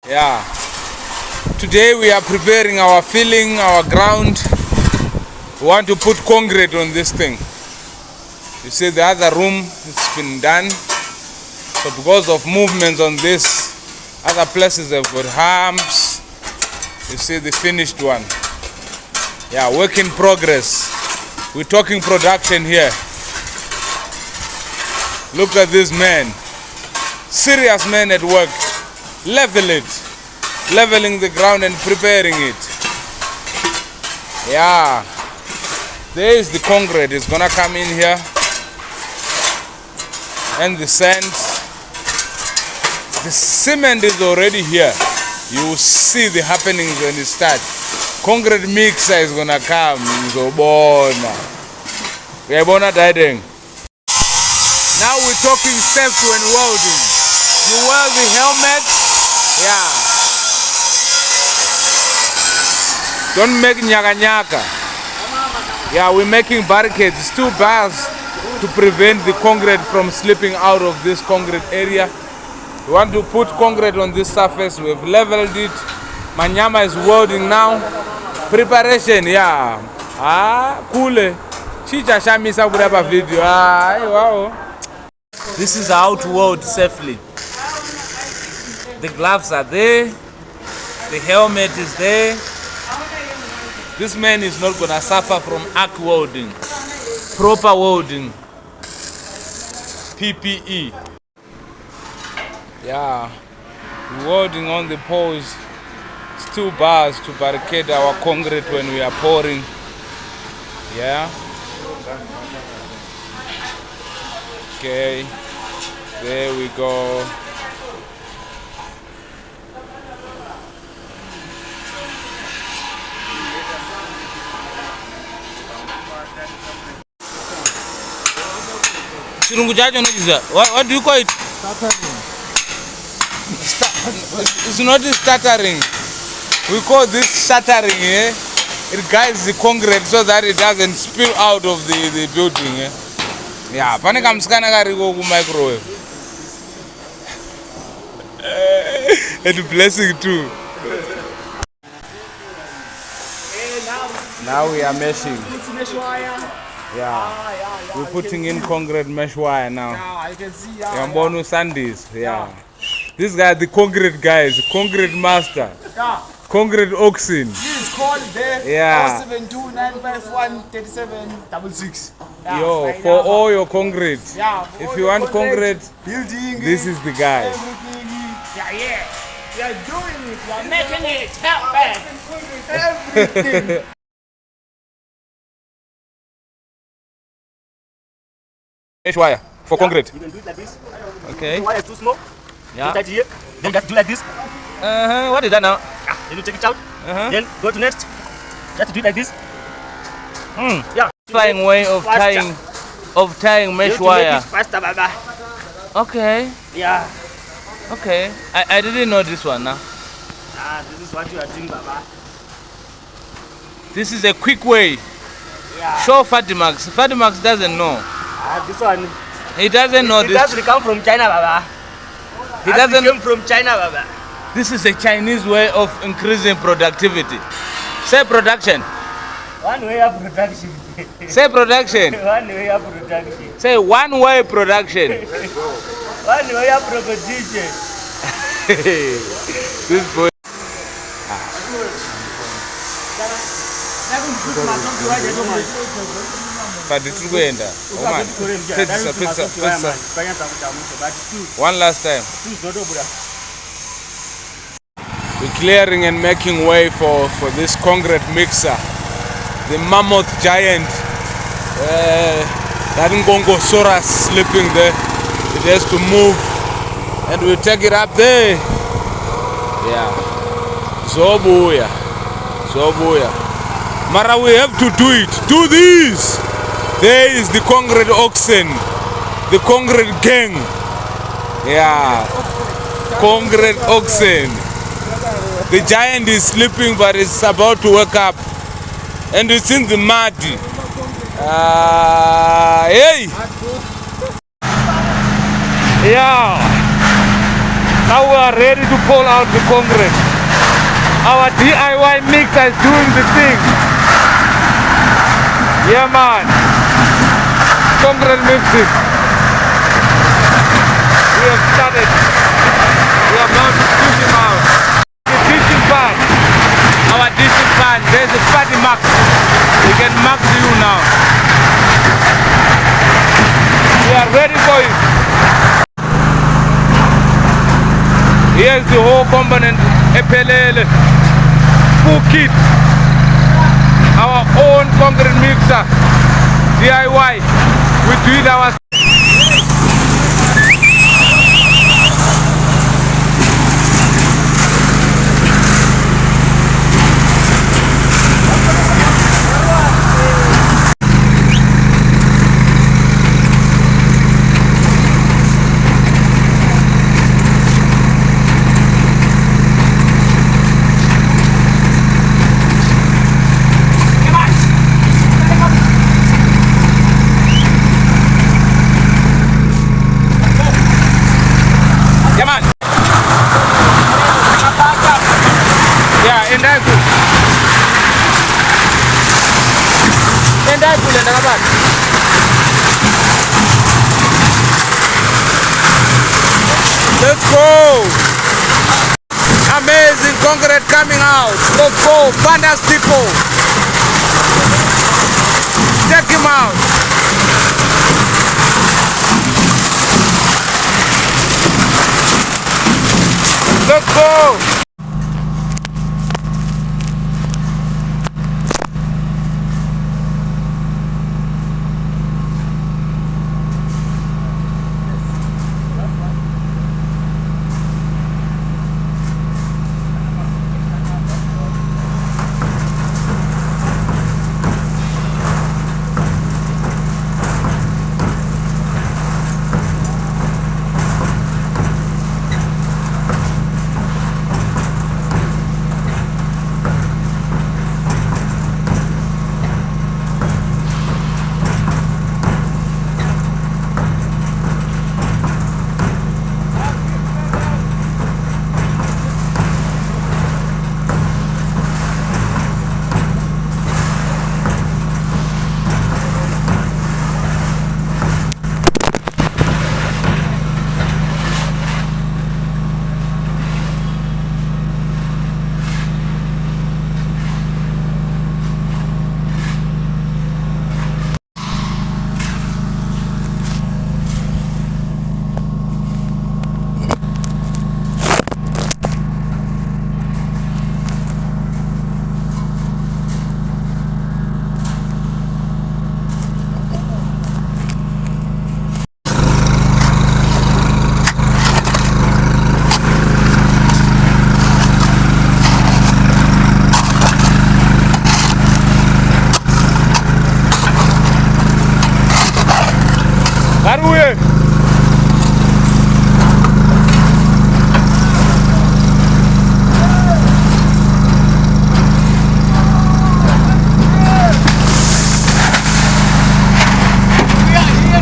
Yeah. Today we are preparing our filling, our ground. We want to put concrete on this thing. You see the other room, it's been done. So because of movements on this, other places have got humps. You see the finished one. Yeah, work in progress. We're talking production here. Look at this man. Serious man at work. Level it. Leveling the ground and preparing it. Yeah. There is the concrete. It's gonna come in here. And the sand. The cement is already here. You will see the happenings when it starts. Concrete mixer is gonna come. Now we're talking safety when welding. You wear the helmet. Yeah. Don't make nyaka. Yeah, we're making barricades. It's 2 bars to prevent the concrete from slipping out of this concrete area. We want to put concrete on this surface. We've leveled it. Manyama is welding now. Preparation, yeah. Cool. Chicha shamisa budaba video. Wow. This is how to weld safely. The gloves are there. The helmet is there. This man is not gonna suffer from arc welding. Proper welding. PPE. Yeah. Welding on the poles. It's 2 bars to barricade our concrete when we are pouring. Yeah. Okay. There we go. What do you call it? Stuttering. It's not stuttering. We call this shattering. It guides the concrete so that it doesn't spill out of the building. Yeah, panic I'm scanning go microwave. And blessing too. Now we are meshing. Yeah. We're putting in concrete mesh wire now. Yeah, you can see. Yambonu Sandys. Yeah. This guy, the concrete guys, concrete master. Yeah. Concrete oxen. He is called there. Yeah. 729513766. Yeah, Yo, right for now. all your concrete. Yeah. If you want concrete, building, this is the guy. everything. Yeah. We are doing it. We are making it happen. Everything. Mesh wire for concrete. You can do it like this. Okay. The wire is too small. Yeah. Put that here. Then just do like this. What is that now? Yeah. Then you take it out. Then go to next. Just do it like this. Yeah. Flying way of tying mesh to wire. make it faster, Baba. Okay. Yeah. Okay. I didn't know this one now. This is what you are doing, Baba. This is a quick way. Yeah. Show Fatimax. Fatimax doesn't know. This one. He doesn't know It this. doesn't come from China, Baba. He doesn't. Come from China, Baba. This is a Chinese way of increasing productivity. Say production. One way of production. Say production. One way of production. Say one way production. One way of production. This boy. One last time. We're clearing and making way for this concrete mixer. The mammoth giant. That Ngongosaurus sleeping there. It has to move. And we take it up there. Yeah. Zobuya. Mara, we have to do it. Do this. There is the concrete oxen. The concrete gang. Yeah. Concrete oxen. The giant is sleeping but it's about to wake up. And it's in the mud. Hey! Yeah! Now we are ready to pull out the concrete. Our DIY mixer is doing the thing. Yeah man. Concrete mixing. We have started. We are about to push him out. The dishing pan. Our dishing pan. There's a fatty max. We can max you now. We are ready for it. Here's the whole component, epelele, full kit, our own concrete mixer, DIY, we do it ourselves. Let's go! Amazing concrete coming out. Let's go, fantastico. Check him out. Let's go!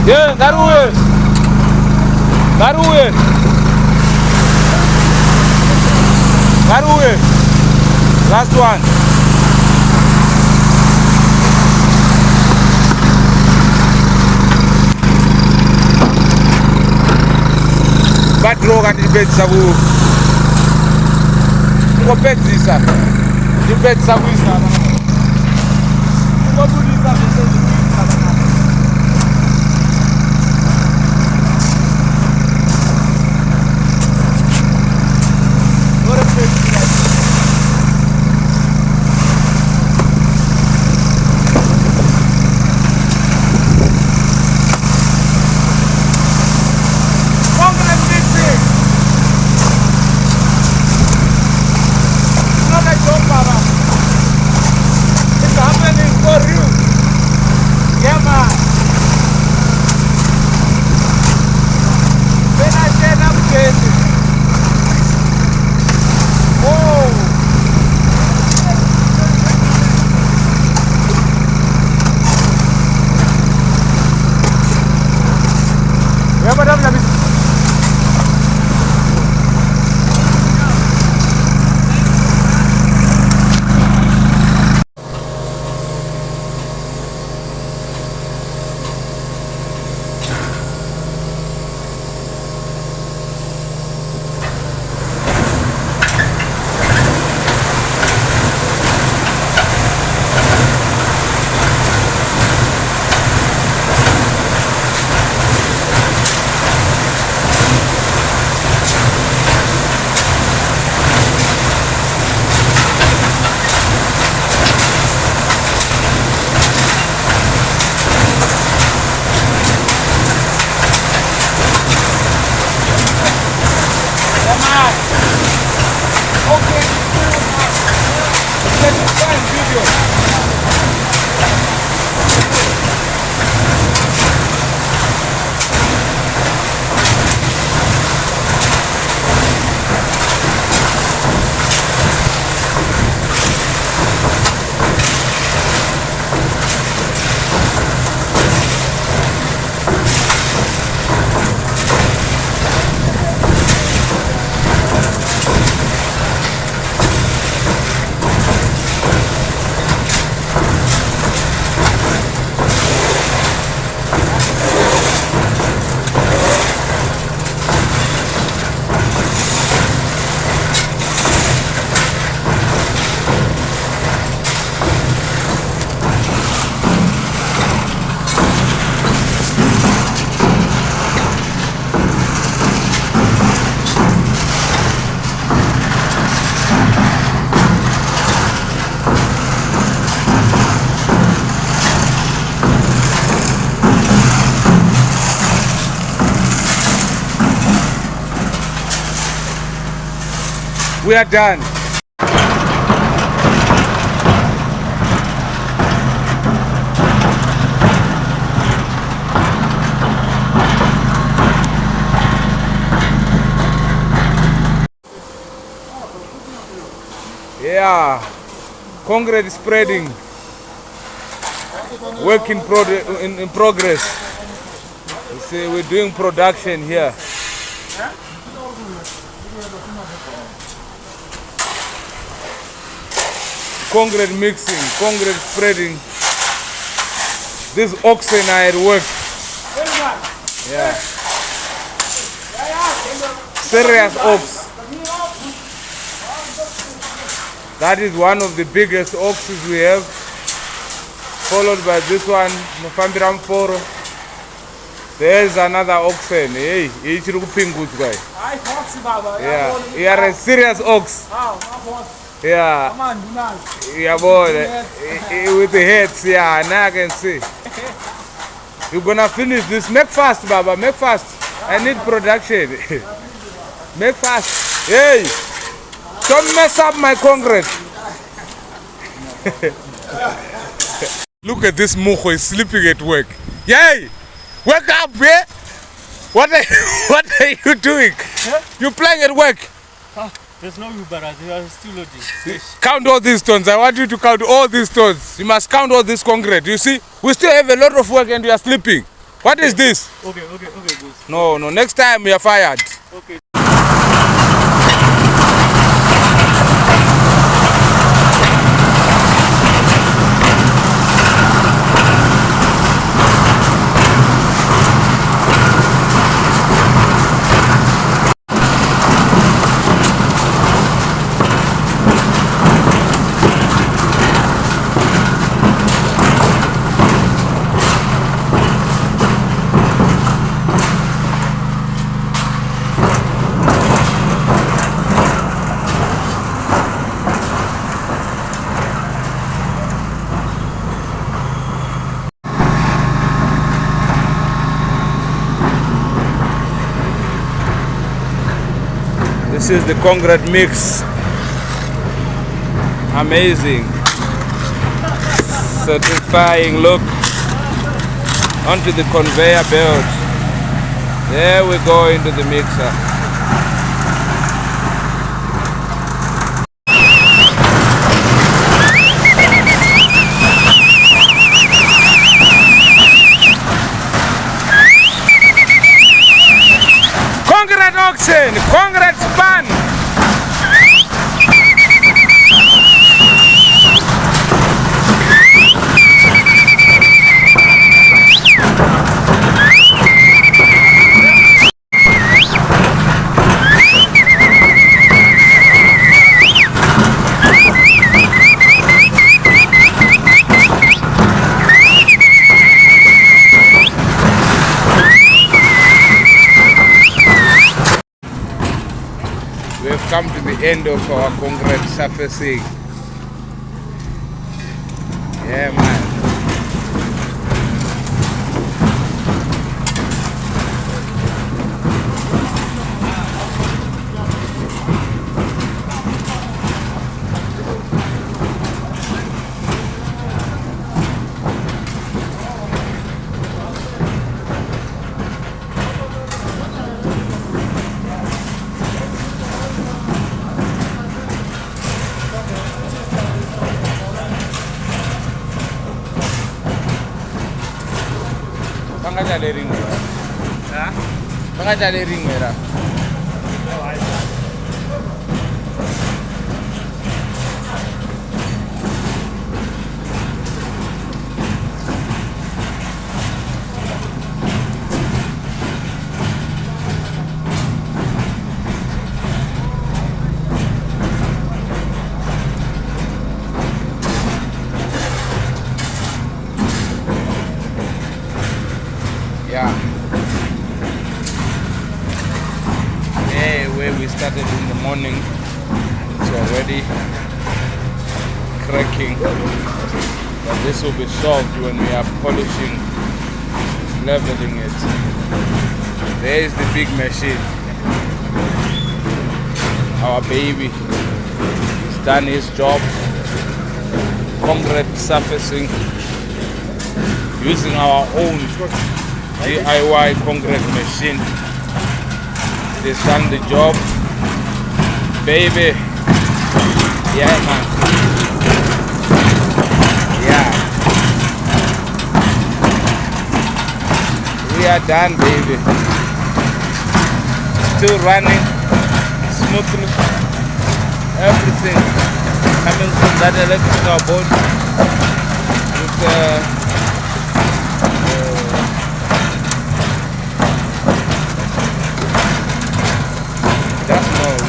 Yeah, that way. That way. That way. Last one. Bad road and the bed sabu. Go bed this up. The bed sabu is now. Go do this up. It's happening for you. We are done. Yeah, concrete spreading. Work in progress. You see, we're doing production here. Concrete mixing, concrete spreading. This oxen are at work. Yeah. Serious ox. That is one of the biggest oxes we have. Followed by this one, Mufambiram Foro. There's another oxen. Hey, yeah, you are a serious ox. Yeah. Yeah, boy. With the heads, yeah, now I can see. You're gonna finish this. Make fast, Baba. Make fast. I need production. Make fast. Hey! Don't mess up my concrete. Look at this mojo, he's sleeping at work. Yay! Wake up, man! What are you doing? Huh? You're playing at work. There's no Uber, they are still loading. Count all these tons. I want you to count all these tons. You must count all this concrete. You see, we still have a lot of work and you are sleeping. What is this? Okay, boss. No, next time you are fired. Okay. This is the concrete mix. Amazing. Satisfying look. Onto the conveyor belt. There we go into the mixer. Concrete oxen, concrete span. We have come to the end of our concrete surfacing. Yeah, man. Pakadlala ring. Huh? Pakadlala ring era. Yeah. Hey, where we started in the morning, it's already cracking. But this will be solved when we are polishing, leveling it. There is the big machine. Our baby. He's done his job. Concrete surfacing using our own DIY concrete machine. It has done the job, baby. Yeah, man. Yeah. We are done, baby. Still running smoothly. Everything coming from that electrical board with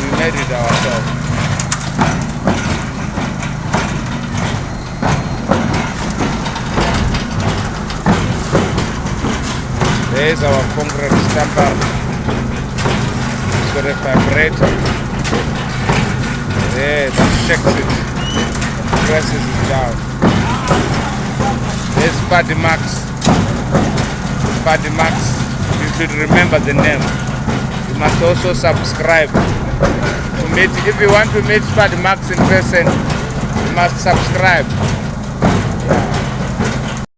we made it ourselves. There's our concrete stamper. It's got a vibrator. There, that shakes it, presses it down. There's Paddy Max. Paddy Max, you should remember the name. You must also subscribe. If you want to meet Paddy Max in person, you must subscribe.